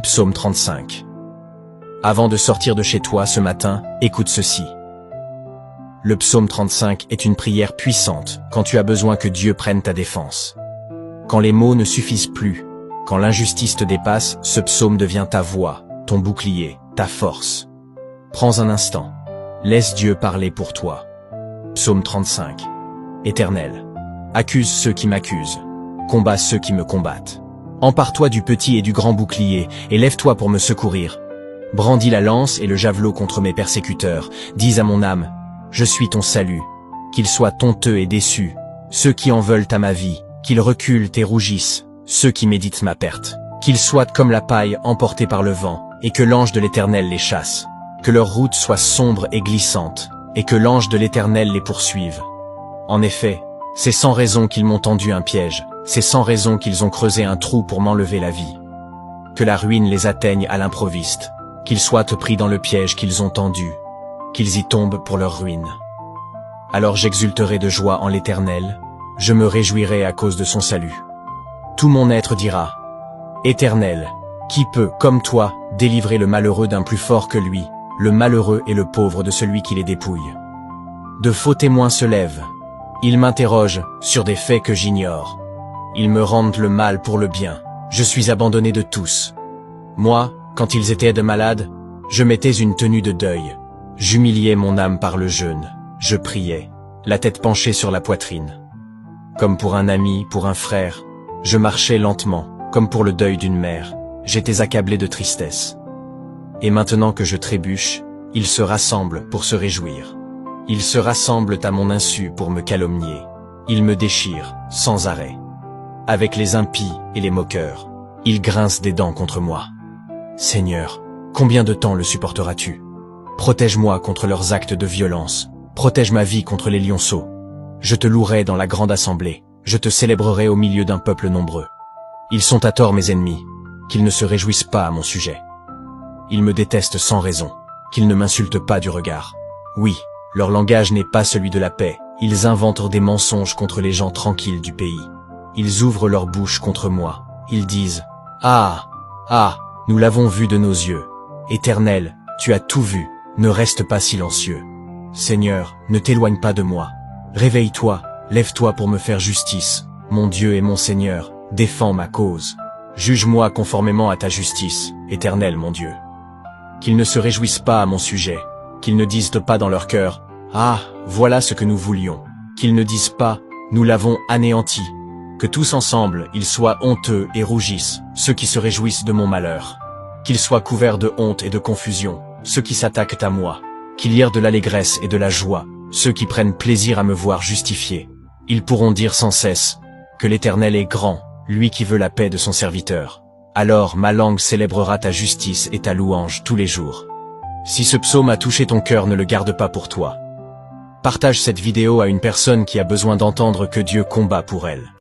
psaume 35. Avant de sortir de chez toi ce matin, écoute ceci. Le psaume 35 est une prière puissante quand tu as besoin que Dieu prenne ta défense. Quand les mots ne suffisent plus, quand l'injustice te dépasse, ce psaume devient ta voix, ton bouclier, ta force. Prends un instant. Laisse Dieu parler pour toi. Psaume 35. Éternel, accuse ceux qui m'accusent. Combat ceux qui me combattent. Empare-toi du petit et du grand bouclier, et lève-toi pour me secourir. Brandis la lance et le javelot contre mes persécuteurs. Dis à mon âme, je suis ton salut. Qu'ils soient honteux et déçus, ceux qui en veulent à ma vie, qu'ils reculent et rougissent, ceux qui méditent ma perte. Qu'ils soient comme la paille emportée par le vent, et que l'ange de l'Éternel les chasse. Que leur route soit sombre et glissante, et que l'ange de l'Éternel les poursuive. En effet, c'est sans raison qu'ils m'ont tendu un piège, c'est sans raison qu'ils ont creusé un trou pour m'enlever la vie. Que la ruine les atteigne à l'improviste, qu'ils soient pris dans le piège qu'ils ont tendu, qu'ils y tombent pour leur ruine. Alors j'exulterai de joie en l'Éternel, je me réjouirai à cause de son salut. Tout mon être dira, Éternel, qui peut, comme toi, délivrer le malheureux d'un plus fort que lui, le malheureux et le pauvre de celui qui les dépouille. De faux témoins se lèvent. Ils m'interrogent sur des faits que j'ignore. Ils me rendent le mal pour le bien. Je suis abandonné de tous. Moi, quand ils étaient de malades, je mettais une tenue de deuil. J'humiliais mon âme par le jeûne. Je priais, la tête penchée sur la poitrine. Comme pour un ami, pour un frère, je marchais lentement, comme pour le deuil d'une mère. J'étais accablé de tristesse. Et maintenant que je trébuche, ils se rassemblent pour se réjouir. Ils se rassemblent à mon insu pour me calomnier. Ils me déchirent, sans arrêt. Avec les impies et les moqueurs, ils grincent des dents contre moi. Seigneur, combien de temps le supporteras-tu? Protège-moi contre leurs actes de violence. Protège ma vie contre les lionceaux. Je te louerai dans la grande assemblée. Je te célébrerai au milieu d'un peuple nombreux. Ils sont à tort mes ennemis, qu'ils ne se réjouissent pas à mon sujet. Ils me détestent sans raison, qu'ils ne m'insultent pas du regard. Oui, leur langage n'est pas celui de la paix, ils inventent des mensonges contre les gens tranquilles du pays. Ils ouvrent leur bouche contre moi, ils disent « Ah, ah, nous l'avons vu de nos yeux. Éternel, tu as tout vu, ne reste pas silencieux. Seigneur, ne t'éloigne pas de moi. Réveille-toi, lève-toi pour me faire justice. Mon Dieu et mon Seigneur, défends ma cause. Juge-moi conformément à ta justice, Éternel mon Dieu. » Qu'ils ne se réjouissent pas à mon sujet, qu'ils ne disent pas dans leur cœur « Ah, voilà ce que nous voulions », qu'ils ne disent pas « Nous l'avons anéanti », que tous ensemble ils soient honteux et rougissent, ceux qui se réjouissent de mon malheur. Qu'ils soient couverts de honte et de confusion, ceux qui s'attaquent à moi. Qu'il y ait de l'allégresse et de la joie, ceux qui prennent plaisir à me voir justifié. Ils pourront dire sans cesse que l'Éternel est grand, lui qui veut la paix de son serviteur. Alors ma langue célébrera ta justice et ta louange tous les jours. Si ce psaume a touché ton cœur, ne le garde pas pour toi. Partage cette vidéo à une personne qui a besoin d'entendre que Dieu combat pour elle.